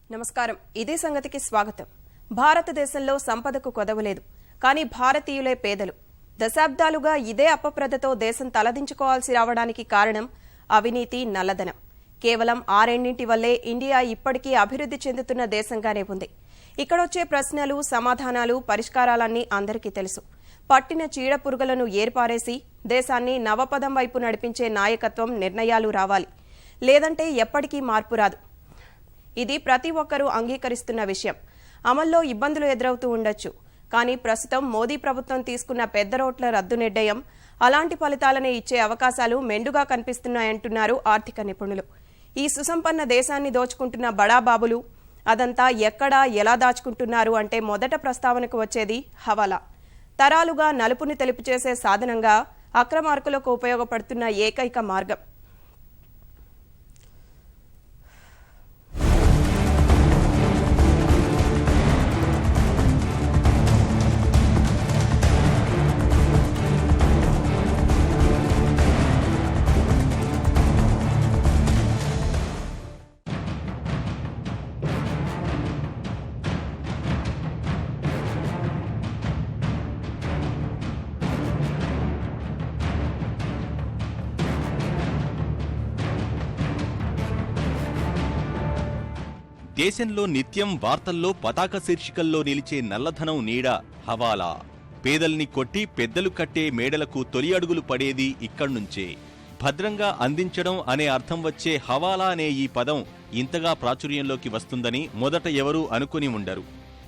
నమస్కారం. ఇదే సంగతికి స్వాగతం. భారతదేశంలో సంపదకు కొదవలేదు, కానీ భారతీయులే పేదలు. దశాబ్దాలుగా ఇదే అపప్రదతో దేశం తలదించుకోవాల్సి రావడానికి కారణం అవినీతి, నల్లధనం. కేవలం ఆ రెండింటి వల్లే ఇండియా ఇప్పటికీ అభివృద్ధి చెందుతున్న దేశంగానే ఉంది. ఇక్కడొచ్చే ప్రశ్నలు, సమాధానాలు, పరిష్కారాలన్నీ అందరికీ తెలుసు. పట్టిన చీడపురుగులను ఏర్పారేసి దేశాన్ని నవపదం వైపు నడిపించే నాయకత్వం, నిర్ణయాలు రావాలి. లేదంటే ఎప్పటికీ మార్పు రాదు. ఇది ప్రతి ఒక్కరూ అంగీకరిస్తున్న విషయం. అమల్లో ఇబ్బందులు ఎదురవుతూ ఉండొచ్చు, కానీ ప్రస్తుతం మోదీ ప్రభుత్వం తీసుకున్న పెద్ద నోట్ల రద్దు నిర్ణయం అలాంటి ఫలితాలనే ఇచ్చే అవకాశాలు మెండుగా కనిపిస్తున్నాయంటున్నారు ఆర్థిక నిపుణులు. ఈ సుసంపన్న దేశాన్ని దోచుకుంటున్న బడాబాబులు అదంతా ఎక్కడా, ఎలా దాచుకుంటున్నారు అంటే మొదట ప్రస్తావనకు వచ్చేది హవాలా. తరాలుగా నలుపుని తెలుపు చేసే సాధనంగా అక్రమార్కులకు ఉపయోగపడుతున్న ఏకైక మార్గం. దేశంలో నిత్యం వార్తల్లో పతాక శీర్షికల్లో నిలిచే నల్లధనం నీడ హవాలా. పేదల్ని కొట్టి పెద్దలు కట్టే మేడలకు తొలి అడుగులు పడేది ఇక్కడ్నుంచే. భద్రంగా అందించడం అనే అర్థం వచ్చే హవాలా అనే ఈ పదం ఇంతగా ప్రాచుర్యంలోకి వస్తుందని మొదట ఎవరూ అనుకుని ఉండరు.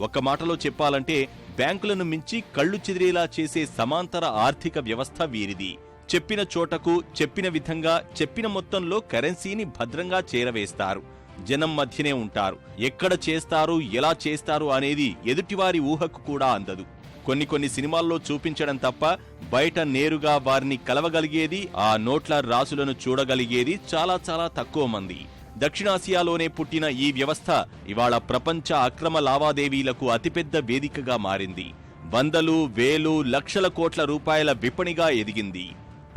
ఒక్క మాటలో చెప్పాలంటే బ్యాంకులను మించి కళ్లు చెదిరేలా చేసే సమాంతర ఆర్థిక వ్యవస్థ వీరిది. చెప్పిన చోటకు, చెప్పిన విధంగా, చెప్పిన మొత్తంలో కరెన్సీని భద్రంగా చేరవేస్తారు. జనం మధ్యనే ఉంటారు. ఎక్కడ చేస్తారు, ఎలా చేస్తారు అనేది ఎదుటివారి ఊహకు కూడా అందదు. కొన్ని సినిమాల్లో చూపించడం తప్ప బయట నేరుగా వారిని కలవగలిగేది, ఆ నోట్ల రాసులను చూడగలిగేది చాలా తక్కువ మంది. దక్షిణాసియాలోనే పుట్టిన ఈ వ్యవస్థ ఇవాళ ప్రపంచ అక్రమ లావాదేవీలకు అతిపెద్ద వేదికగా మారింది. వందలు, వేలు, లక్షల కోట్ల రూపాయల విపణిగా ఎదిగింది.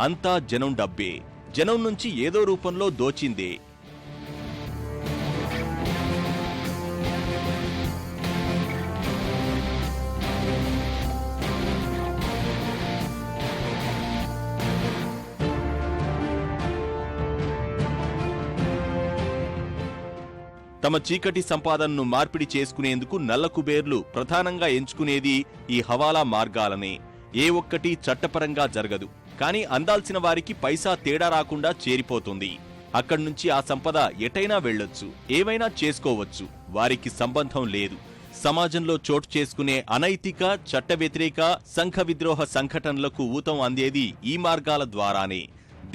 అంతా జనం డబ్బే. జనం నుంచి ఏదో రూపంలో దోచిందే. తమ చీకటి సంపాదనను మార్పిడి చేసుకునేందుకు నల్ల కుబేర్లు ప్రధానంగా ఎంచుకునేది ఈ హవాలా మార్గాలనే. ఏ ఒక్కటి చట్టపరంగా జరగదు, కానీ అందాల్సిన వారికి పైసా తేడా రాకుండా చేరిపోతుంది. అక్కడ్నుంచి ఆ సంపద ఎటైనా వెళ్లొచ్చు, ఏవైనా చేసుకోవచ్చు. వారికి సంబంధం లేదు. సమాజంలో చోటు చేసుకునే అనైతిక, చట్ట వ్యతిరేక, సంఘ విద్రోహ సంఘటనలకు ఊతం అందేది ఈ మార్గాల ద్వారానే.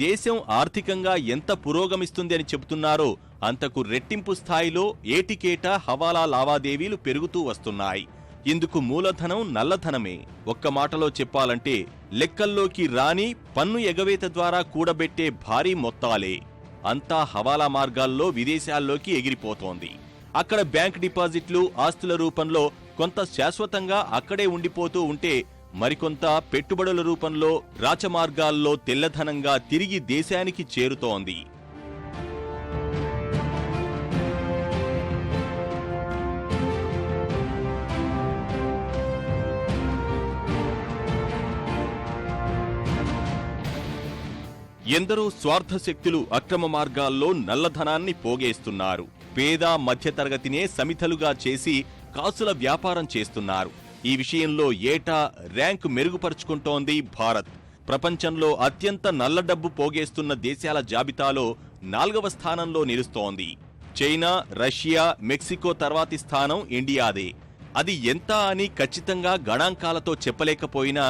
దేశం ఆర్థికంగా ఎంత పురోగమిస్తుంది అని చెబుతున్నారో అంతకు రెట్టింపు స్థాయిలో ఏటికేటా హవాలా లావాదేవీలు పెరుగుతూ వస్తున్నాయి. ఇందుకు మూలధనం నల్లధనమే. ఒక్క మాటలో చెప్పాలంటే లెక్కల్లోకి రాని పన్ను ఎగవేత ద్వారా కూడబెట్టే భారీ మొత్తాలే. అంతా హవాలా మార్గాల్లో విదేశాల్లోకి ఎగిరిపోతోంది. అక్కడ బ్యాంక్ డిపాజిట్లు, ఆస్తుల రూపంలో కొంత శాశ్వతంగా అక్కడే ఉండిపోతూ ఉంటే, మరికొంత పెట్టుబడుల రూపంలో రాచమార్గాల్లో తెల్లధనంగా తిరిగి దేశానికి చేరుతోంది. ఎందరో స్వార్థ శక్తులు అక్రమ మార్గాల్లో నల్లధనాన్ని పోగేస్తున్నారు. పేద మధ్యతరగతినే సమిధలుగా చేసి కాసుల వ్యాపారం చేస్తున్నారు. ఈ విషయంలో ఏటా ర్యాంకు మెరుగుపరుచుకుంటోంది భారత్. ప్రపంచంలో అత్యంత నల్ల డబ్బు పోగేస్తున్న దేశాల జాబితాలో 4వ స్థానంలో నిలుస్తోంది. చైనా, రష్యా, మెక్సికో తర్వాతి స్థానం ఇండియాదే. అది ఎంత అని ఖచ్చితంగా గణాంకాలతో చెప్పలేకపోయినా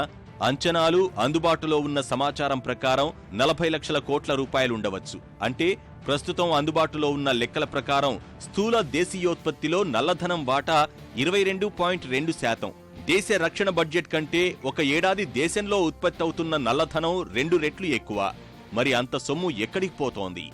అంచనాలు, అందుబాటులో ఉన్న సమాచారం ప్రకారం 40 లక్షల కోట్ల రూపాయలుండవచ్చు. అంటే ప్రస్తుతం అందుబాటులో ఉన్న లెక్కల ప్రకారం స్థూల దేశీయోత్పత్తిలో నల్లధనం వాటా 22.2%. దేశ రక్షణ బడ్జెట్ కంటే ఒక ఏడాది దేశంలో ఉత్పత్తి అవుతున్న నల్లధనం 2 రెట్లు ఎక్కువ. మరి అంత సొమ్ము ఎక్కడికి పోతోంది?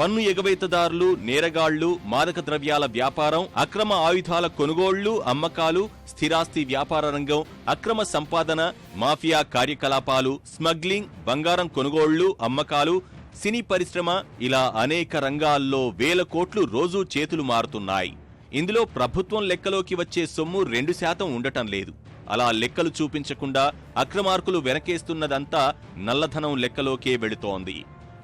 పన్ను ఎగవేతదారులు, నేరగాళ్లు, మాదక ద్రవ్యాల వ్యాపారం, అక్రమ ఆయుధాల కొనుగోళ్లు, అమ్మకాలు, స్థిరాస్తి వ్యాపార రంగం, అక్రమ సంపాదన, మాఫియా కార్యకలాపాలు, స్మగ్లింగ్, బంగారం కొనుగోళ్లు, అమ్మకాలు, సినీ పరిశ్రమ ఇలా అనేక రంగాల్లో వేల కోట్లు రోజూ చేతులు మారుతున్నాయి. ఇందులో ప్రభుత్వం లెక్కలోకి వచ్చే సొమ్ము 2% ఉండటం లేదు. అలా లెక్కలు చూపించకుండా అక్రమార్కులు వెనకేస్తున్నదంతా నల్లధనం లెక్కలోకే వెళుతోంది.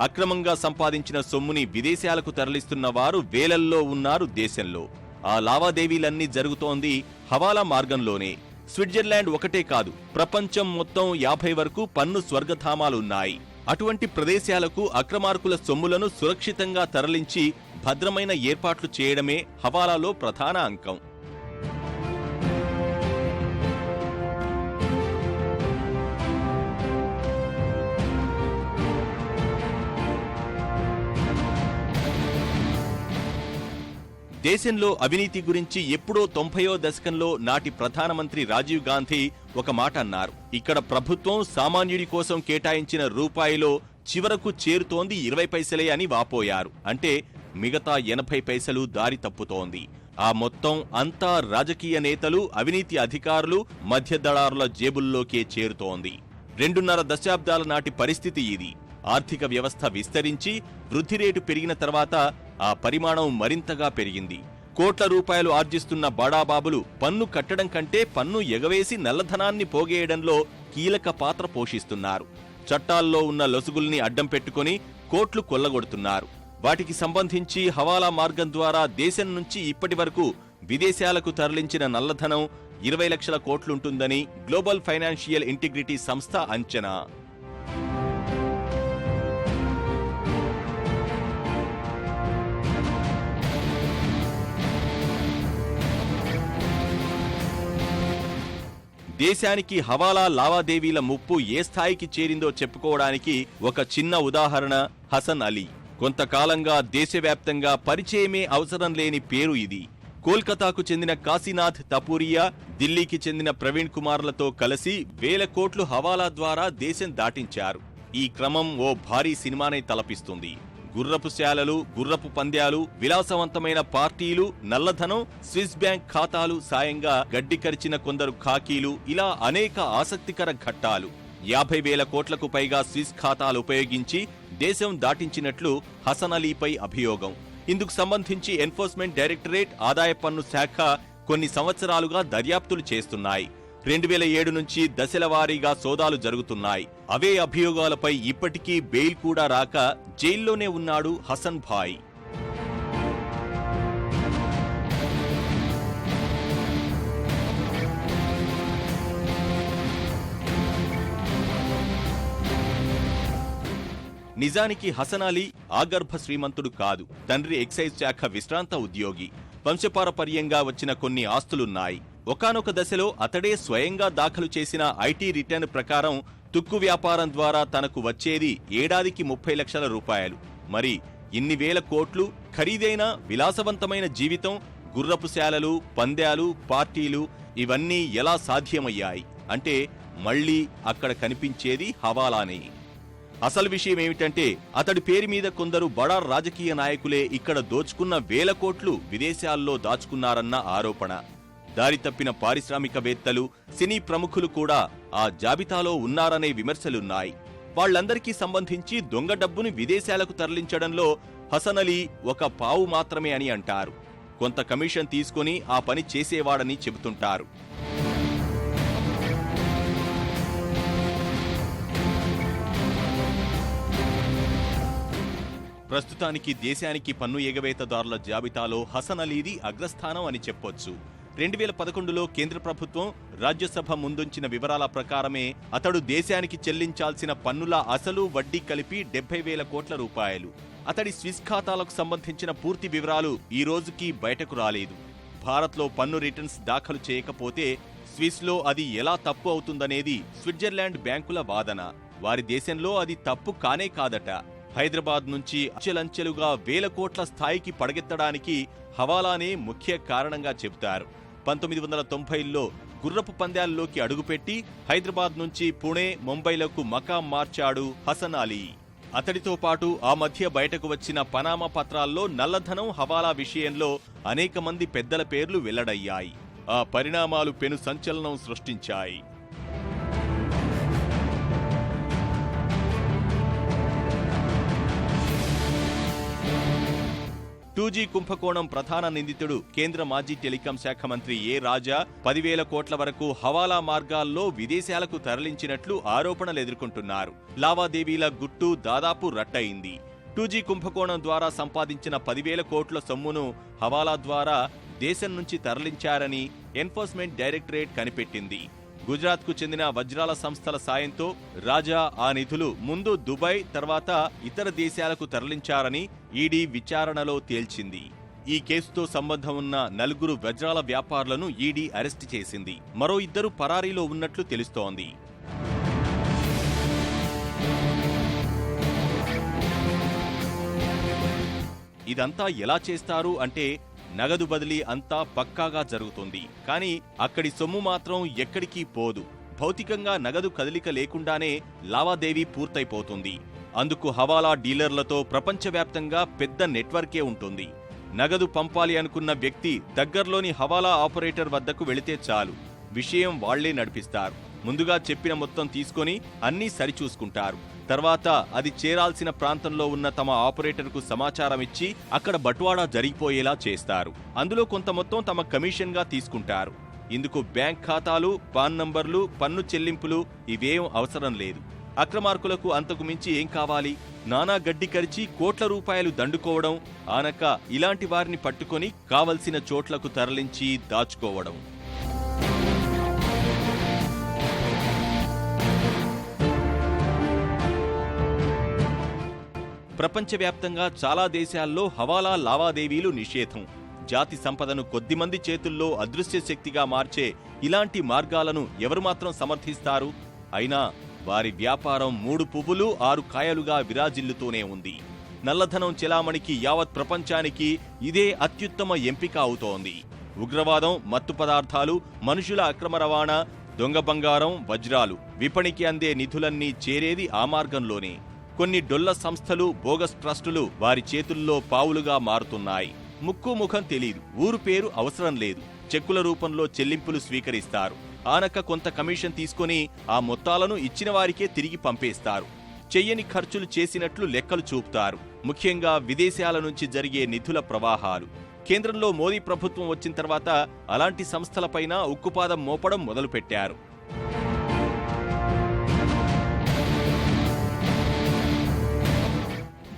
అక్రమంగా సంపాదించిన సొమ్ముని విదేశాలకు తరలిస్తున్న వారు వేలల్లో ఉన్నారు దేశంలో. ఆ లావాదేవీలన్నీ జరుగుతోంది హవాలా మార్గంలోనే. స్విట్జర్లాండ్ ఒకటే కాదు, ప్రపంచం మొత్తం 50 వరకు పన్ను స్వర్గధామాలున్నాయి. అటువంటి ప్రదేశాలకు అక్రమార్కుల సొమ్ములను సురక్షితంగా తరలించి భద్రమైన ఏర్పాట్లు చేయడమే హవాలాలో ప్రధాన అంకం. దేశంలో అవినీతి గురించి ఎప్పుడో 90వ దశకంలో నాటి ప్రధానమంత్రి రాజీవ్ గాంధీ ఒక మాట అన్నారు. ఇక్కడ ప్రభుత్వం సామాన్యుడి కోసం కేటాయించిన రూపాయిలో చివరకు చేరుతోంది 20 పైసలే అని వాపోయారు. అంటే మిగతా 80 పైసలు దారి తప్పుతోంది. ఆ మొత్తం అంతా రాజకీయ నేతలు, అవినీతి అధికారులు, మధ్యదళారుల జేబుల్లోకే చేరుతోంది. 2.5 దశాబ్దాల నాటి పరిస్థితి ఇది. ఆర్థిక వ్యవస్థ విస్తరించి వృద్ధి రేటు పెరిగిన తర్వాత ఆ పరిమాణం మరింతగా పెరిగింది. కోట్ల రూపాయలు ఆర్జిస్తున్న బడాబాబులు పన్ను కట్టడం కంటే పన్ను ఎగవేసి నల్లధనాన్ని పోగేయడంలో కీలక పాత్ర పోషిస్తున్నారు. చట్టాల్లో ఉన్న లొసుగుల్ని అడ్డం పెట్టుకుని కోట్లు కొల్లగొడుతున్నారు. వాటికి సంబంధించి హవాలా మార్గం ద్వారా దేశం నుంచి ఇప్పటి వరకు విదేశాలకు తరలించిన నల్లధనం 20 లక్షల కోట్లుంటుందని గ్లోబల్ ఫైనాన్షియల్ ఇంటిగ్రిటీ సంస్థ అంచనా. దేశానికి హవాలా లావాదేవీల ముప్పు ఏ స్థాయికి చేరిందో చెప్పుకోవడానికి ఒక చిన్న ఉదాహరణ హసన్ అలీ. కొంతకాలంగా దేశవ్యాప్తంగా పరిచయమే అవసరం లేని పేరు ఇది. కోల్కతాకు చెందిన కాశీనాథ్ తపూరియా, ఢిల్లీకి చెందిన ప్రవీణ్ కుమార్లతో కలిసి వేల కోట్లు హవాలా ద్వారా దేశం దాటించారు. ఈ క్రమం ఓ భారీ సినిమానే తలపిస్తుంది. గుర్రపు శాలలు, గుర్రపు పంద్యాలు, విలాసవంతమైన పార్టీలు, నల్లధనం, స్విస్ బ్యాంక్ ఖాతాలు సాయంగా గడ్డి కరిచిన కొందరు ఖాకీలు, ఇలా అనేక ఆసక్తికర ఘట్టాలు. 50,000 కోట్లకు పైగా స్విస్ ఖాతాలు ఉపయోగించి దేశం దాటించినట్లు హసన్ అలీపై అభియోగం. ఇందుకు సంబంధించి ఎన్ఫోర్స్మెంట్ డైరెక్టరేట్, ఆదాయ పన్ను శాఖ కొన్ని సంవత్సరాలుగా దర్యాప్తులు చేస్తున్నాయి. 2007 నుంచి దశల వారీగా సోదాలు జరుగుతున్నాయి. అవే అభియోగాలపై ఇప్పటికీ బెయిల్ కూడా రాక జైల్లోనే ఉన్నాడు హసన్ భాయ్. నిజానికి హసన్ అలీ ఆగర్భ శ్రీమంతుడు కాదు. తండ్రి ఎక్సైజ్ శాఖ విశ్రాంత ఉద్యోగి. వంశపారపర్యంగా వచ్చిన కొన్ని ఆస్తులున్నాయి. ఒకానొక దశలో అతడే స్వయంగా దాఖలు చేసిన ఐటీ రిటర్న్ ప్రకారం తుక్కు వ్యాపారం ద్వారా తనకు వచ్చేది ఏడాదికి 30 లక్షల రూపాయలు. మరి ఇన్ని వేల కోట్లు, ఖరీదైన విలాసవంతమైన జీవితం, గుర్రపు శాలలు, పందాలు, పార్టీలు ఇవన్నీ ఎలా సాధ్యమయ్యాయి అంటే మళ్లీ అక్కడ కనిపించేది హవాలానే. అసలు విషయం ఏమిటంటే అతడి పేరు మీద కొందరు బడా రాజకీయ నాయకులే ఇక్కడ దోచుకున్న వేల కోట్లు విదేశాల్లో దాచుకున్నారన్న ఆరోపణ. దారి తప్పిన పారిశ్రామికవేత్తలు, సినీ ప్రముఖులు కూడా ఆ జాబితాలో ఉన్నారనే విమర్శలున్నాయి. వాళ్లందరికీ సంబంధించి దొంగ డబ్బుని విదేశాలకు తరలించడంలో హసన్ అలీ ఒక పావు మాత్రమే అని అంటారు. కొంత కమిషన్ తీసుకుని ఆ పని చేసేవాడని చెబుతుంటారు. ప్రస్తుతానికి దేశానికి పన్ను ఎగవేతదారుల జాబితాలో హసన్ అలీది అగ్రస్థానం అని చెప్పొచ్చు. 2011లో కేంద్ర ప్రభుత్వం రాజ్యసభ ముందుంచిన వివరాల ప్రకారమే అతడు దేశానికి చెల్లించాల్సిన పన్నుల అసలు, వడ్డీ కలిపి 70,000 కోట్ల రూపాయలు. అతడి స్విస్ ఖాతాలకు సంబంధించిన పూర్తి వివరాలు ఈ రోజుకి బయటకు రాలేదు. భారత్లో పన్ను రిటర్న్స్ దాఖలు చేయకపోతే స్విస్లో అది ఎలా తప్పు అవుతుందనేది స్విట్జర్లాండ్ బ్యాంకుల వాదన. వారి దేశంలో అది తప్పు కానే కాదట. హైదరాబాద్ నుంచి అంచెలంచెలుగా వేల కోట్ల స్థాయికి పడగెత్తడానికి హవాలానే ముఖ్య కారణంగా చెబుతారు. 1990లో గుర్రపు పందాల్లోకి అడుగుపెట్టి హైదరాబాద్ నుంచి పుణె, ముంబైలకు మకాం మార్చాడు హసన్ అలీ. అతడితో పాటు ఆ మధ్య బయటకు వచ్చిన పనామా పత్రాల్లో నల్లధనం హవాలా విషయంలో అనేక మంది పెద్దల పేర్లు వెల్లడయ్యాయి. ఆ పరిణామాలు పెను సంచలనం సృష్టించాయి. 2G కుంభకోణం ప్రధాన నిందితుడు కేంద్ర మాజీ టెలికాం శాఖ మంత్రి ఏ రాజా 10,000 కోట్ల వరకు హవాలా మార్గాల్లో విదేశాలకు తరలించినట్లు ఆరోపణలు ఎదుర్కొంటున్నారు. లావాదేవీల గుట్టు దాదాపు రట్టయింది. 2G కుంభకోణం ద్వారా సంపాదించిన 10,000 కోట్ల సొమ్మును హవాలా ద్వారా దేశం నుంచి తరలించారని ఎన్ఫోర్స్మెంట్ డైరెక్టరేట్ కనిపెట్టింది. గుజరాత్కు చెందిన వజ్రాల సంస్థల సాయంతో రాజా ఆ నిధులు ముందు దుబాయ్, తర్వాత ఇతర దేశాలకు తరలించారని ఈడీ విచారణలో తేల్చింది. ఈ కేసుతో సంబంధం ఉన్న 4 వజ్రాల వ్యాపారులను ఈడీ అరెస్టు చేసింది. మరో 2 పరారీలో ఉన్నట్లు తెలుస్తోంది. ఇదంతా ఎలా చేస్తారు అంటే నగదు బదిలీ అంతా పక్కాగా జరుగుతుంది. కానీ అక్కడి సొమ్ము మాత్రం ఎక్కడికి పోదు. భౌతికంగా నగదు కదలిక లేకుండానే లావాదేవీ పూర్తయిపోతుంది. అందుకు హవాలా డీలర్లతో ప్రపంచవ్యాప్తంగా పెద్ద నెట్వర్కే ఉంటుంది. నగదు పంపాలి అనుకున్న వ్యక్తి దగ్గర్లోని హవాలా ఆపరేటర్ వద్దకు వెళితే చాలు, విషయం వాళ్లే నడిపిస్తారు. ముందుగా చెప్పిన మొత్తం తీసుకొని అన్నీ సరిచూసుకుంటారు. తర్వాత అది చేరాల్సిన ప్రాంతంలో ఉన్న తమ ఆపరేటర్కు సమాచారం ఇచ్చి అక్కడ బట్వాడా జరిగిపోయేలా చేస్తారు. అందులో కొంత మొత్తం తమ కమిషన్గా తీసుకుంటారు. ఇందుకు బ్యాంక్ ఖాతాలు, పాన్ నంబర్లు, పన్ను చెల్లింపులు ఇవేం అవసరం లేదు. అక్రమార్కులకు అంతకు మించి ఏం కావాలి? నానా గడ్డి కరిచి కోట్ల రూపాయలు దండుకోవడం, ఆనక ఇలాంటి వారిని పట్టుకొని కావలసిన చోట్లకు తరలించి దాచుకోవడం. ప్రపంచవ్యాప్తంగా చాలా దేశాల్లో హవాలా లావాదేవీలు నిషేధం. జాతి సంపదను కొద్దిమంది చేతుల్లో అదృశ్య శక్తిగా మార్చే ఇలాంటి మార్గాలను ఎవరు మాత్రం సమర్థిస్తారు? అయినా వారి వ్యాపారం 3 పువ్వులు 6 కాయలుగా విరాజిల్లుతూనే ఉంది. నల్లధనం చెలామణికి యావత్ ప్రపంచానికి ఇదే అత్యుత్తమ ఎంపిక అవుతోంది. ఉగ్రవాదం, మత్తు పదార్థాలు, మనుషుల అక్రమ రవాణా, దొంగ బంగారం, వజ్రాలు, విపణికి అందే నిధులన్నీ చేరేది ఆ మార్గంలోనే. కొన్ని డొల్ల సంస్థలు, బోగస్ ట్రస్టులు వారి చేతుల్లో పావులుగా మారుతున్నాయి. ముక్కు ముఖం తెలీదు, ఊరు పేరు అవసరం లేదు. చెక్కుల రూపంలో చెల్లింపులు స్వీకరిస్తారు. ఆనక కొంత కమిషన్ తీసుకొని ఆ మొత్తాలను ఇచ్చిన వారికే తిరిగి పంపేస్తారు. చెయ్యని ఖర్చులు చేసినట్లు లెక్కలు చూపుతారు. ముఖ్యంగా విదేశాల నుంచి జరిగే నిధుల ప్రవాహాలు. కేంద్రంలో మోదీ ప్రభుత్వం వచ్చిన తర్వాత అలాంటి సంస్థలపైన ఉక్కుపాదం మోపడం మొదలుపెట్టారు.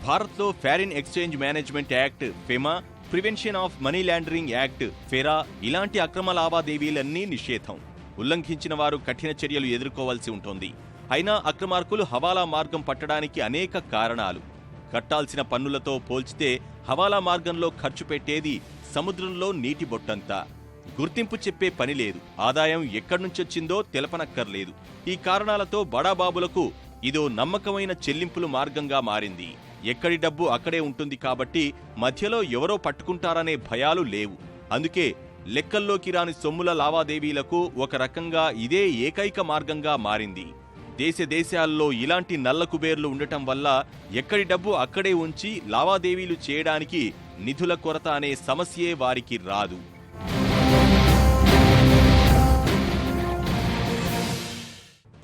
భారత్లో foreign exchange management act, FEMA, prevention of money laundering act, FERA ఇలాంటి అక్రమ లావాదేవీలన్నీ నిషేధం. ఉల్లంఘించిన వారు కఠిన చర్యలు ఎదుర్కోవాల్సి ఉంటుంది. అయినా అక్రమార్కులు హవాలా మార్గం పట్టడానికి అనేక కారణాలు. కట్టాల్సిన పన్నులతో పోల్చితే హవాలా మార్గంలో ఖర్చు పెట్టేది సముద్రంలో నీటి బొట్టంతా. గుర్తింపు చెప్పే పని లేదు. ఆదాయం ఎక్కడ్నుంచొచ్చిందో తెలపనక్కర్లేదు. ఈ కారణాలతో బడాబాబులకు ఇదో నమ్మకమైన చెల్లింపుల మార్గంగా మారింది. ఎక్కడి డబ్బు అక్కడే ఉంటుంది కాబట్టి మధ్యలో ఎవరో పట్టుకుంటారనే భయాలు లేవు. అందుకే లెక్కల్లోకి రాని సొమ్ముల లావాదేవీలకు ఒక రకంగా ఇదే ఏకైక మార్గంగా మారింది. దేశాల్లో ఇలాంటి నల్ల కుబేర్లు ఉండటం వల్ల ఎక్కడి డబ్బు అక్కడే ఉంచి లావాదేవీలు చేయడానికి నిధుల కొరత అనే సమస్యే వారికి రాదు.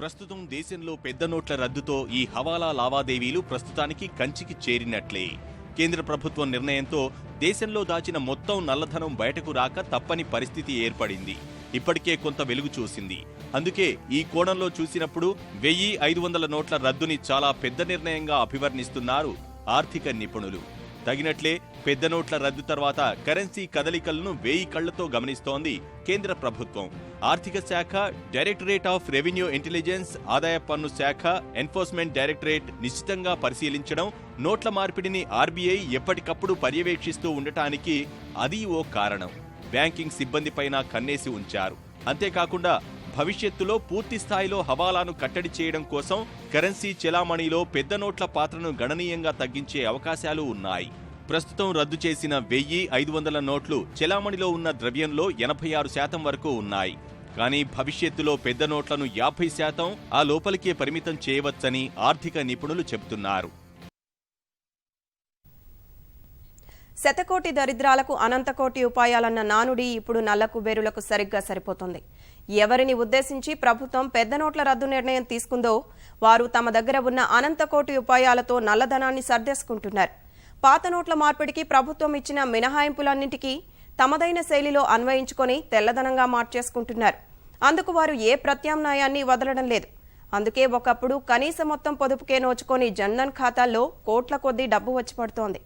ప్రస్తుతం దేశంలో పెద్ద నోట్ల రద్దుతో ఈ హవాలా లావాదేవీలు ప్రస్తుతానికి కంచికి చేరినట్లే. కేంద్ర ప్రభుత్వం నిర్ణయంతో దేశంలో దాచిన మొత్తం నల్లధనం బయటకు రాక తప్పని పరిస్థితి ఏర్పడింది. ఇప్పటికే కొంత వెలుగు చూసింది. అందుకే ఈ కోణంలో చూసినప్పుడు 1500 నోట్ల రద్దుని చాలా పెద్ద నిర్ణయంగా అభివర్ణిస్తున్నారు ఆర్థిక నిపుణులు. తగినట్లే పెద్ద నోట్ల రద్దు తర్వాత కరెన్సీ కదలికలను 1000 కళ్లతో గమనిస్తోంది కేంద్ర ప్రభుత్వం. ఆర్థిక శాఖ, డైరెక్టరేట్ ఆఫ్ రెవెన్యూ ఇంటెలిజెన్స్, ఆదాయ పన్ను శాఖ, ఎన్ఫోర్స్మెంట్ డైరెక్టరేట్ నిశ్చితంగా పరిశీలించడం, నోట్ల మార్పిడిని ఆర్బీఐ ఎప్పటికప్పుడు పర్యవేక్షిస్తూ ఉండటానికి అది ఓ కారణం. బ్యాంకింగ్ సిబ్బందిపైన కన్నేసి ఉంచారు. అంతేకాకుండా భవిష్యత్తులో పూర్తి స్థాయిలో హవాలాను కట్టడి చేయడం కోసం కరెన్సీ చెలామణిలో పెద్ద నోట్ల పాత్రను గణనీయంగా తగ్గించే అవకాశాలు ఉన్నాయి. ప్రస్తుతం రద్దు చేసిన 1500 నోట్లు చెలామణిలో ఉన్న ద్రవ్యంలో 86% వరకు ఉన్నాయి. కానీ భవిష్యత్తులో పెద్ద నోట్లను 50% ఆ లోపలికే పరిమితం చేయవచ్చని ఆర్థిక నిపుణులు చెబుతున్నారు. శతకోటి దరిద్రాలకు అనంతకోటి ఉపాయాలన్న నానుడి ఇప్పుడు నల్ల కుబేరులకు సరిగ్గా సరిపోతుంది. ఎవరిని ఉద్దేశించి ప్రభుత్వం పెద్ద నోట్ల రద్దు నిర్ణయం తీసుకుందో వారు తమ దగ్గర ఉన్న అనంతకోటి ఉపాయాలతో నల్లధనాన్ని సర్దేసుకుంటున్నారు. పాత నోట్ల మార్పిడికి ప్రభుత్వం ఇచ్చిన మినహాయింపులన్నింటికీ తమదైన శైలిలో అన్వయించుకొని తెల్లధనంగా మార్చేసుకుంటున్నారు. అందుకు వారు ఏ ప్రత్యామ్నాయాన్ని వదలడం లేదు. అందుకే ఒకప్పుడు కనీస మొత్తం పొదుపుకే నోచుకొని జన్ధన్ ఖాతాల్లో కోట్ల కొద్దీ డబ్బు వచ్చి పడుతోంది.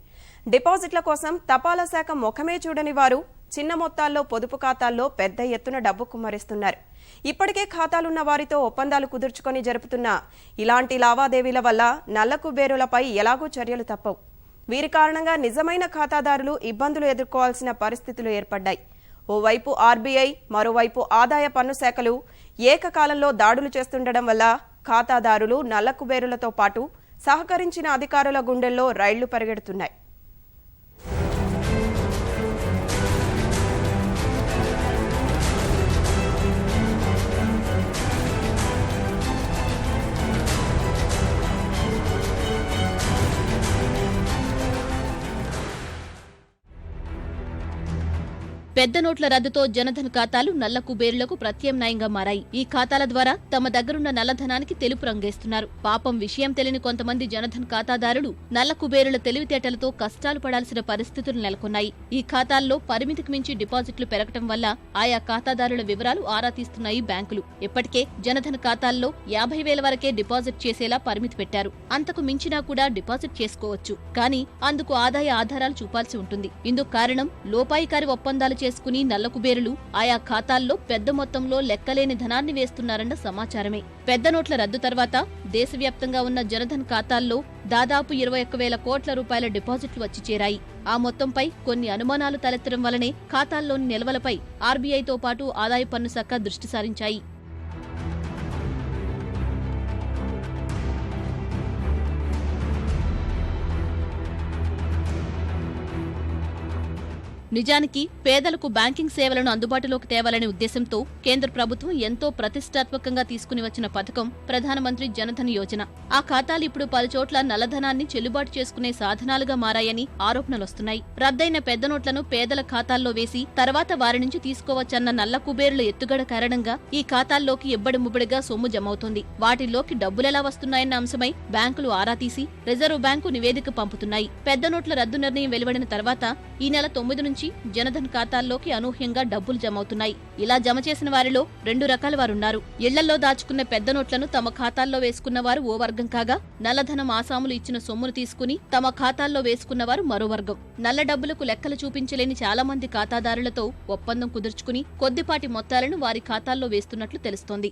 డిపాజిట్ల కోసం తపాలా శాఖ ముఖమే చూడని వారు చిన్న మొత్తాల్లో పొదుపు ఖాతాల్లో పెద్ద ఎత్తున డబ్బు కుమ్మరిస్తున్నారు. ఇప్పటికే ఖాతాలున్న వారితో ఒప్పందాలు కుదుర్చుకొని జరుపుతున్న ఇలాంటి లావాదేవీల వల్ల నల్ల కుబేరులపై ఎలాగూ చర్యలు తప్పవు. వీరి కారణంగా నిజమైన ఖాతాదారులు ఇబ్బందులు ఎదుర్కోవాల్సిన పరిస్థితులు ఏర్పడ్డాయి. ఓవైపు ఆర్బీఐ, మరోవైపు ఆదాయ పన్ను శాఖలు ఏకకాలంలో దాడులు చేస్తుండడం వల్ల ఖాతాదారులు నల్ల కుబేరులతో పాటు సహకరించిన అధికారుల గుండెల్లో రైళ్లు పరిగెడుతున్నాయి. పెద్ద నోట్ల రద్దుతో జనధన్ ఖాతాలు నల్ల కుబేరులకు ప్రత్యామ్నాయంగా మారాయి. ఈ ఖాతాల ద్వారా తమ దగ్గరున్న నల్లధనానికి తెలుపు రంగేస్తున్నారు. పాపం విషయం తెలియని కొంతమంది జనధన్ ఖాతాదారులు నల్ల కుబేరుల తెలివితేటలతో కష్టాలు పడాల్సిన పరిస్థితులు నెలకొన్నాయి. ఈ ఖాతాల్లో పరిమితికి మించి డిపాజిట్లు పెరగటం వల్ల ఆయా ఖాతాదారుల వివరాలు ఆరా తీస్తున్నాయి బ్యాంకులు. ఇప్పటికే జనధన్ ఖాతాల్లో 50,000 వరకే డిపాజిట్ చేసేలా పరిమితి పెట్టారు. అంతకు మించినా కూడా డిపాజిట్ చేసుకోవచ్చు. కానీ అందుకు ఆదాయ ఆధారాలు చూపాల్సి ఉంటుంది. ఇందుకు కారణం లోపాయికారి ఒప్పందాలు చేసుకుని నల్ల కుబేరులు ఆయా ఖాతాల్లో పెద్ద మొత్తంలో లెక్కలేని ధనాన్ని వేస్తున్నారన్న సమాచారమే. పెద్ద నోట్ల రద్దు తర్వాత దేశవ్యాప్తంగా ఉన్న జనధన్ ఖాతాల్లో దాదాపు 21,000 కోట్ల రూపాయల డిపాజిట్లు వచ్చి చేరాయి. ఆ మొత్తంపై కొన్ని అనుమానాలు తలెత్తడం వల్లనే ఖాతాల్లోని నిల్వలపై ఆర్బీఐతో పాటు ఆదాయ పన్ను శాఖ దృష్టి సారించాయి. నిజానికి పేదలకు బ్యాంకింగ్ సేవలను అందుబాటులోకి తేవాలనే ఉద్దేశంతో కేంద్ర ప్రభుత్వం ఎంతో ప్రతిష్టాత్మకంగా తీసుకుని వచ్చిన పథకం ప్రధానమంత్రి జనధన్ యోజన. ఆ ఖాతాలు ఇప్పుడు పలుచోట్ల నల్లధనాన్ని చెల్లుబాటు చేసుకునే సాధనాలుగా మారాయని ఆరోపణలొస్తున్నాయి. రద్దయిన పెద్ద నోట్లను పేదల ఖాతాల్లో వేసి తర్వాత వారి నుంచి తీసుకోవచ్చన్న నల్ల కుబేరుల ఎత్తుగడ కారణంగా ఈ ఖాతాల్లోకి ఇబ్బడి ముబ్బడిగా సొమ్ము జమవుతోంది. వాటిల్లోకి డబ్బులెలా వస్తున్నాయన్న అంశమై బ్యాంకులు ఆరా తీసి రిజర్వ్ బ్యాంకు నివేదిక పంపుతున్నాయి. పెద్ద నోట్ల రద్దు నిర్ణయం వెలువడిన తర్వాత ఈ నెల 9 నుంచి జనధన్ ఖాతాల్లోకి అనూహ్యంగా డబ్బులు జమవుతున్నాయి. ఇలా జమ చేసిన వారిలో 2 రకాల వారున్నారు. ఇళ్లలో దాచుకున్న పెద్ద నోట్లను తమ ఖాతాల్లో వేసుకున్న వారు ఓ వర్గం కాగా, నల్లధనం ఆసాములు ఇచ్చిన సొమ్మును తీసుకుని తమ ఖాతాల్లో వేసుకున్నవారు మరో వర్గం. నల్ల డబ్బులకు లెక్కలు చూపించలేని చాలా మంది ఖాతాదారులతో ఒప్పందం కుదుర్చుకుని కొద్దిపాటి మొత్తాలను వారి ఖాతాల్లో వేస్తున్నట్లు తెలుస్తోంది.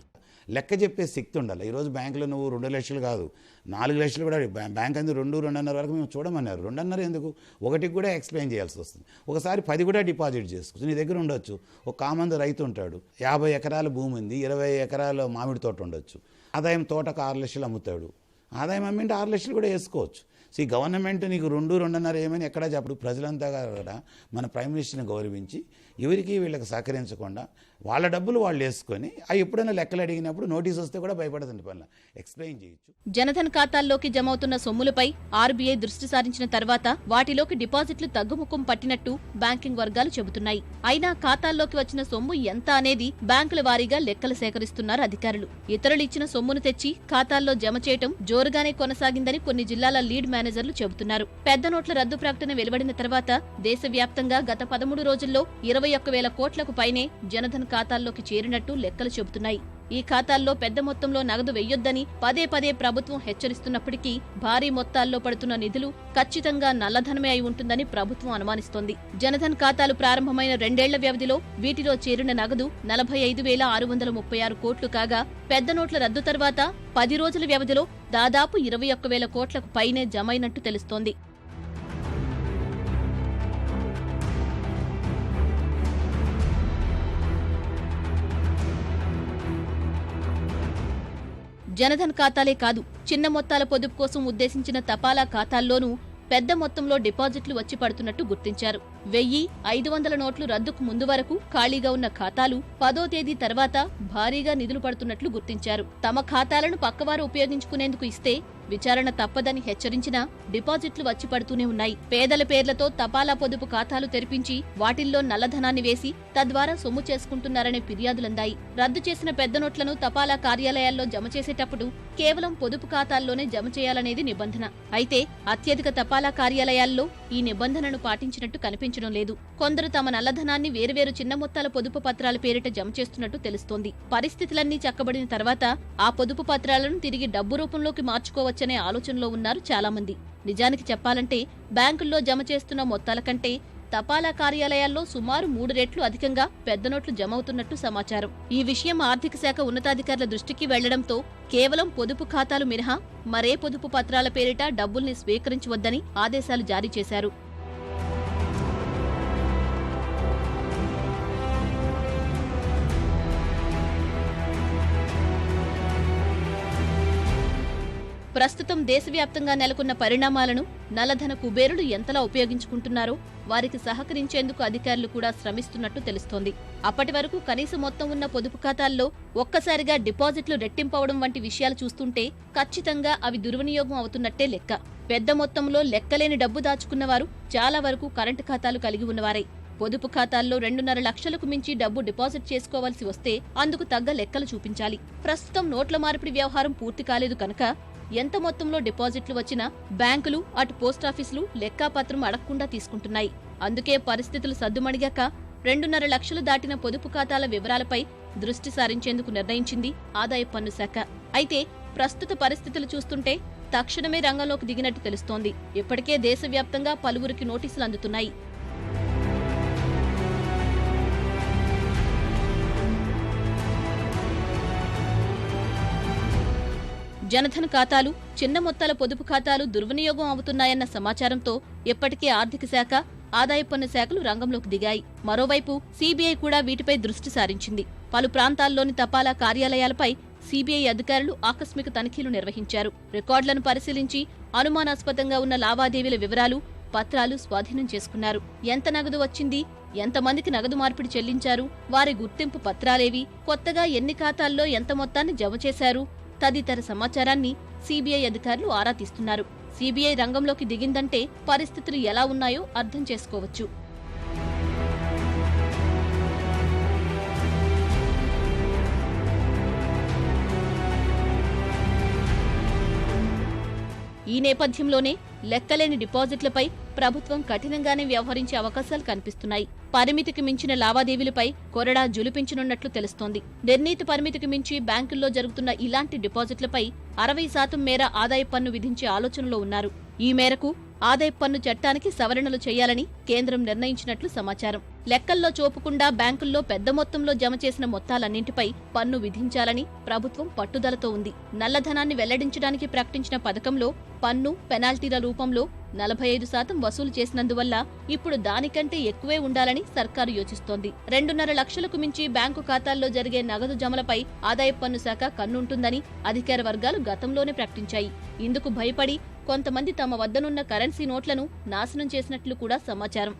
లెక్క చెప్పే శక్తి ఉండాలి. ఈరోజు బ్యాంకులో నువ్వు 2 లక్షలు కాదు 4 లక్షలు కూడా బ్యాంక్ అందు 2-2.5 వరకు మేము చూడమన్నారు. 2.5 ఎందుకు 1కి కూడా ఎక్స్ప్లెయిన్ చేయాల్సి వస్తుంది. ఒకసారి 10 కూడా డిపాజిట్ చేసుకోవచ్చు. నీ దగ్గర ఉండొచ్చు. ఒక కామంది రైతు ఉంటాడు, 50 ఎకరాల భూమి ఉంది, 20 ఎకరాల మామిడి తోట ఉండొచ్చు. ఆదాయం తోటకు 6 లక్షలు అమ్ముతాడు. ఆదాయం అమ్మింటే 6 లక్షలు కూడా వేసుకోవచ్చు. సో ఈ గవర్నమెంట్ నీకు 2-2.5 ఏమని ఎక్కడా చెప్పడు. ప్రజలంతా కూడా మన ప్రైమ్ మినిస్టర్ని గౌరవించి ఎవరికి వీళ్ళకి సహకరించకుండా వాళ్ళ డబ్బులు వాళ్ళు వేసుకొని ఎప్పుడైనా లెక్కలు అడిగినప్పుడు నోటీస్ వస్తే కూడా భయపడుతుంది. పనుల ఎక్స్ప్లెయిన్ చేయొచ్చు. జనధన్ ఖాతాల్లోకి జమవుతున్న సొమ్ములపై ఆర్బీఐ దృష్టి సారించిన తర్వాత వాటిలోకి డిపాజిట్లు తగ్గుముఖం పట్టినట్టు బ్యాంకింగ్ వర్గాలు చెబుతున్నాయి. అయినా ఖాతాల్లోకి వచ్చిన సొమ్ము ఎంత అనేది బ్యాంకుల వారీగా లెక్కలు సేకరిస్తున్నారు అధికారులు. ఇతరులు ఇచ్చిన సొమ్మును తెచ్చి ఖాతాల్లో జమ చేయటం జోరుగానే కొనసాగిందని కొన్ని జిల్లాల లీడ్ మేనేజర్లు చెబుతున్నారు. పెద్ద నోట్ల రద్దు ప్రకటన వెలువడిన తర్వాత దేశవ్యాప్తంగా గత 13 రోజుల్లో 21,000 కోట్లకు పైనే జనధన్ ఖాతాల్లోకి చేరినట్టు లెక్కలు చెబుతున్నాయి. ఈ ఖాతాల్లో పెద్ద మొత్తంలో నగదు వెయ్యొద్దని పదే పదే ప్రభుత్వం హెచ్చరిస్తున్నప్పటికీ భారీ మొత్తాల్లో పడుతున్న నిధులు ఖచ్చితంగా నల్లధనమే అయి ఉంటుందని ప్రభుత్వం అనుమానిస్తోంది. జనధన్ ఖాతాలు ప్రారంభమైన 2 ఏళ్ల వ్యవధిలో వీటిలో చేరిన నగదు 45,636 కోట్లు కాగా, పెద్ద నోట్ల రద్దు తర్వాత 10 రోజుల వ్యవధిలో దాదాపు 21,000 కోట్లకు పైనే జమైనట్టు తెలుస్తోంది. జనధన్ ఖాతాలే కాదు, చిన్న మొత్తాల పొదుపు కోసం ఉద్దేశించిన తపాలా ఖాతాల్లోనూ పెద్ద మొత్తంలో డిపాజిట్లు వచ్చి పడుతున్నట్టు గుర్తించారు. 1,500 నోట్లు రద్దుకు ముందు వరకు ఖాళీగా ఉన్న ఖాతాలు 10వ తేదీ తర్వాత భారీగా నిధులు పడుతున్నట్లు గుర్తించారు. తమ ఖాతాలను పక్కవారు ఉపయోగించుకునేందుకు ఇస్తే విచారణ తప్పదని హెచ్చరించినా డిపాజిట్లు వచ్చి పడుతూనే ఉన్నాయి. పేదల పేర్లతో తపాలా పొదుపు ఖాతాలు తెరిపించి వాటిల్లో నల్లధనాన్ని వేసి తద్వారా సొమ్ము చేసుకుంటున్నారనే ఫిర్యాదులందాయి. రద్దు చేసిన పెద్ద నోట్లను తపాలా కార్యాలయాల్లో జమ చేసేటప్పుడు కేవలం పొదుపు ఖాతాల్లోనే జమ చేయాలనేది నిబంధన. అయితే అత్యధిక తపాలా కార్యాలయాల్లో ఈ నిబంధనను పాటించినట్టు కనిపించడం లేదు. కొందరు తమ నల్లధనాన్ని వేరువేరు చిన్న మొత్తాల పొదుపు పత్రాల పేరిట జమ చేస్తున్నట్టు తెలుస్తోంది. పరిస్థితులన్నీ చక్కబడిన తర్వాత ఆ పొదుపు పత్రాలను తిరిగి డబ్బు రూపంలోకి మార్చుకోవచ్చనే ఆలోచనలో ఉన్నారు చాలామంది. నిజానికి చెప్పాలంటే బ్యాంకుల్లో జమ చేస్తున్న మొత్తాల కంటే తపాలా కార్యాలయాల్లో సుమారు 3 రెట్లు అధికంగా పెద్ద నోట్లు జమవుతున్నట్టు సమాచారం. ఈ విషయం ఆర్థిక శాఖ ఉన్నతాధికారుల దృష్టికి వెళ్లడంతో కేవలం పొదుపు ఖాతాలు మినహా మరే పొదుపు పత్రాల పేరిట డబ్బుల్ని స్వీకరించవద్దని ఆదేశాలు జారీ చేశారు. ప్రస్తుతం దేశవ్యాప్తంగా నెలకొన్న పరిణామాలను నల్లధన కుబేరులు ఎంతలా ఉపయోగించుకుంటున్నారో వారికి సహకరించేందుకు అధికారులు కూడా శ్రమిస్తున్నట్టు తెలుస్తోంది. అప్పటి వరకు కనీస మొత్తం ఉన్న పొదుపు ఖాతాల్లో ఒక్కసారిగా డిపాజిట్లు రెట్టింపవడం వంటి విషయాలు చూస్తుంటే ఖచ్చితంగా అవి దుర్వినియోగం అవుతున్నట్టే లెక్క. పెద్ద మొత్తంలో లెక్కలేని డబ్బు దాచుకున్నవారు చాలా వరకు కరెంటు ఖాతాలు కలిగి ఉన్నవారే. పొదుపు ఖాతాల్లో 2.5 లక్షలకు మించి డబ్బు డిపాజిట్ చేసుకోవాల్సి వస్తే అందుకు తగ్గ లెక్కలు చూపించాలి. ప్రస్తుతం నోట్ల మార్పిడి వ్యవహారం పూర్తి కాలేదు కనుక ఎంత మొత్తంలో డిపాజిట్లు వచ్చినా బ్యాంకులు అటు పోస్టాఫీసులు లెక్కాపత్రం అడగకుండా తీసుకుంటున్నాయి. అందుకే పరిస్థితులు సద్దుమణిగాక 2.5 లక్షలు దాటిన పొదుపు ఖాతాల వివరాలపై దృష్టి సారించేందుకు నిర్ణయించింది ఆదాయపు పన్ను శాఖ. అయితే ప్రస్తుత పరిస్థితులు చూస్తుంటే తక్షణమే రంగంలోకి దిగినట్టు తెలుస్తోంది. ఇప్పటికే దేశవ్యాప్తంగా పలువురికి నోటీసులు అందుతున్నాయి. జనధన్ ఖాతాలు, చిన్న మొత్తాల పొదుపు ఖాతాలు దుర్వినియోగం అవుతున్నాయన్న సమాచారంతో ఇప్పటికే ఆర్థిక శాఖ, ఆదాయపు పన్ను శాఖలు రంగంలోకి దిగాయి. మరోవైపు సీబీఐ కూడా వీటిపై దృష్టి సారించింది. పలు ప్రాంతాల్లోని తపాలా కార్యాలయాలపై సీబీఐ అధికారులు ఆకస్మిక తనిఖీలు నిర్వహించారు. రికార్డులను పరిశీలించి అనుమానాస్పదంగా ఉన్న లావాదేవీల వివరాలు, పత్రాలు స్వాధీనం చేసుకున్నారు. ఎంత నగదు వచ్చింది, ఎంతమందికి నగదు మార్పిడి చెల్లించారు, వారి గుర్తింపు పత్రాలేవి, కొత్తగా ఎన్ని ఖాతాల్లో ఎంత మొత్తాన్ని జమ చేశారు తదితర సమాచారాన్ని సీబీఐ అధికారులు ఆరా తీస్తున్నారు. సీబీఐ రంగంలోకి దిగిందంటే పరిస్థితులు ఎలా ఉన్నాయో అర్థం చేసుకోవచ్చు. ఈ నేపథ్యంలోనే లెక్కలేని డిపాజిట్లపై ప్రభుత్వం కఠినంగానే వ్యవహరించే అవకాశాలు కనిపిస్తున్నాయి. పరిమితికి మించిన లావాదేవీలపై కొరడా జులిపించనున్నట్లు తెలుస్తోంది. నిర్ణీత పరిమితికి మించి బ్యాంకుల్లో జరుగుతున్న ఇలాంటి డిపాజిట్లపై 60% మేర ఆదాయపు పన్ను విధించే ఆలోచనలో ఉన్నారు. ఈ మేరకు ఆదాయపు పన్ను చట్టానికి సవరణలు చేయాలని కేంద్రం నిర్ణయించినట్లు సమాచారం. లెక్కల్లో చూపకుండా బ్యాంకుల్లో పెద్ద మొత్తంలో జమ చేసిన మొత్తాలన్నింటిపై పన్ను విధించాలని ప్రభుత్వం పట్టుదలతో ఉంది. నల్లధనాన్ని వెల్లడించడానికి ప్రకటించిన పథకంలో పన్ను, పెనాల్టీల రూపంలో 45% వసూలు చేసినందువల్ల ఇప్పుడు దానికంటే ఎక్కువే ఉండాలని సర్కారు యోచిస్తోంది. 2.5 లక్షలకు మించి బ్యాంకు ఖాతాల్లో జరిగే నగదు జమలపై ఆదాయపు పన్ను శాఖ కన్నుంటుందని అధికార వర్గాలు గతంలోనే ప్రకటించాయి. ఇందుకు భయపడి కొంతమంది తమ వద్దనున్న కరెన్సీ నోట్లను నాశనం చేసినట్లు కూడా సమాచారం.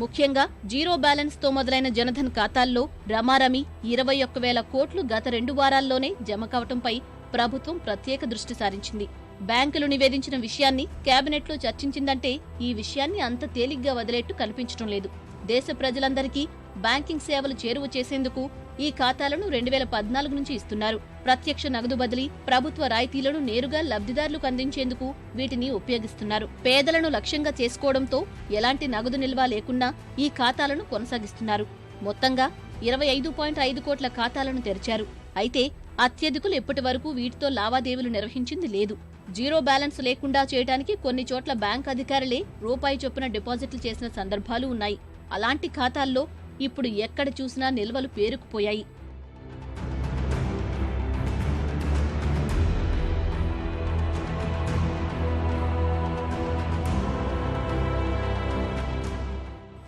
ముఖ్యంగా జీరో బ్యాలెన్స్ తో మొదలైన జనధన్ ఖాతాల్లో రమారమి 21,000 కోట్లు గత 2 వారాల్లోనే జమ కావటంపై ప్రభుత్వం ప్రత్యేక దృష్టి సారించింది. బ్యాంకులు నివేదించిన విషయాన్ని కేబినెట్లో చర్చించిందంటే ఈ విషయాన్ని అంత తేలిగ్గా వదిలేట్టు కనిపించడం లేదు. దేశ ప్రజలందరికీ బ్యాంకింగ్ సేవలు చేరువ చేసేందుకు ఈ ఖాతాలను 2014 నుంచి ఇస్తున్నారు. ప్రత్యక్ష నగదు బదిలీ, ప్రభుత్వ రాయితీలను నేరుగా లబ్ధిదారులకు అందించేందుకు వీటిని ఉపయోగిస్తున్నారు. పేదలను లక్ష్యంగా చేసుకోవడంతో ఎలాంటి నగదు నిల్వ లేకుండా ఈ ఖాతాలను కొనసాగిస్తున్నారు. మొత్తంగా 25.5 కోట్ల ఖాతాలను తెరిచారు. అయితే అత్యధికులు ఇప్పటి వరకు వీటితో లావాదేవీలు నిర్వహించింది లేదు. జీరో బ్యాలెన్స్ లేకుండా చేయడానికి కొన్ని చోట్ల బ్యాంక్ అధికారులే రూపాయి చొప్పున డిపాజిట్లు చేసిన సందర్భాలు ఉన్నాయి. అలాంటి ఖాతాల్లో ఇప్పుడు ఎక్కడ చూసినా నిల్వలు పేరుకుపోయాయి.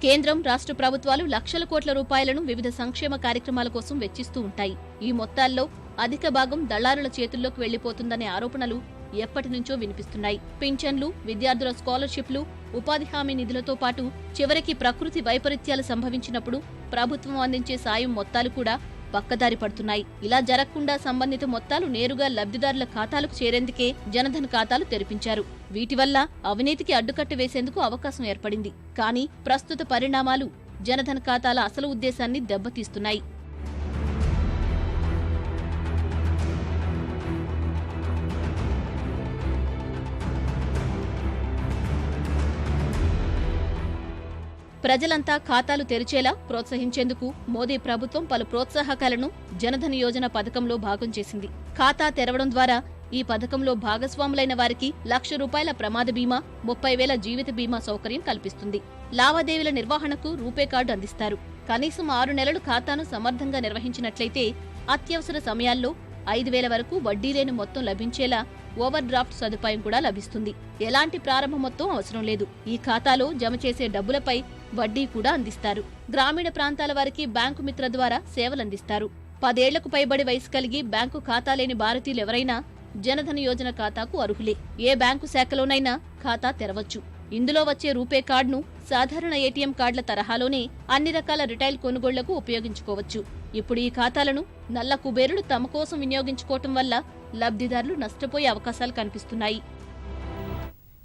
కేంద్రం, రాష్ట్ర ప్రభుత్వాలు లక్షల కోట్ల రూపాయలను వివిధ సంక్షేమ కార్యక్రమాల కోసం వెచ్చిస్తూ ఉంటాయి. ఈ మొత్తాల్లో అధిక భాగం దళారుల చేతుల్లోకి వెళ్లిపోతుందనే ఆరోపణలు ఎప్పటి నుంచో వినిపిస్తున్నాయి. పింఛన్లు, విద్యార్థుల స్కాలర్షిప్లు, ఉపాధి హామీ నిధులతో పాటు చివరికి ప్రకృతి వైపరీత్యాలు సంభవించినప్పుడు ప్రభుత్వం అందించే సాయం మొత్తాలు కూడా పక్కదారి పడుతున్నాయి. ఇలా జరగకుండా సంబంధిత మొత్తాలు నేరుగా లబ్ధిదారుల ఖాతాలకు చేరేందుకే జనధన్ ఖాతాలు తెరిపించారు. వీటి వల్ల అవినీతికి అడ్డుకట్ట వేసేందుకు అవకాశం ఏర్పడింది. కానీ ప్రస్తుత పరిణామాలు జనధన్ ఖాతాల అసలు ఉద్దేశాన్ని దెబ్బతీస్తున్నాయి. ప్రజలంతా ఖాతాలు తెరిచేలా ప్రోత్సహించేందుకు మోదీ ప్రభుత్వం పలు ప్రోత్సాహకాలను జనధన్ యోజన పథకంలో భాగం చేసింది. ఖాతా తెరవడం ద్వారా ఈ పథకంలో భాగస్వాములైన వారికి ₹1,00,000 ప్రమాద బీమా, 30,000 జీవిత బీమా సౌకర్యం కల్పిస్తుంది. లావాదేవీల నిర్వహణకు రూపే కార్డు అందిస్తారు. కనీసం 6 నెలలు ఖాతాను సమర్థంగా నిర్వహించినట్లయితే అత్యవసర సమయాల్లో 5,000 వరకు వడ్డీ లేని మొత్తం లభించేలా ఓవర్ డ్రాఫ్ట్ సదుపాయం కూడా లభిస్తుంది. ఎలాంటి ప్రారంభ మొత్తం అవసరం లేదు. ఈ ఖాతాలో జమ చేసే డబ్బులపై వడ్డీ కూడా అందిస్తారు. గ్రామీణ ప్రాంతాల వారికి బ్యాంకు మిత్ర ద్వారా సేవలందిస్తారు. 10 ఏళ్లకు పైబడి వయసు కలిగి బ్యాంకు ఖాతా లేని భారతీయులెవరైనా జనధన్ యోజన ఖాతాకు అర్హులే. ఏ బ్యాంకు శాఖలోనైనా ఖాతా తెరవచ్చు. ఇందులో వచ్చే రూపే కార్డును సాధారణ ఏటీఎం కార్డుల తరహాలోనే అన్ని రకాల రిటైల్ కొనుగోళ్లకు ఉపయోగించుకోవచ్చు. ఇప్పుడు ఈ ఖాతాలను నల్ల కుబేరులు తమ కోసం వినియోగించుకోవటం వల్ల లబ్ధిదారులు నష్టపోయే అవకాశాలు కనిపిస్తున్నాయి.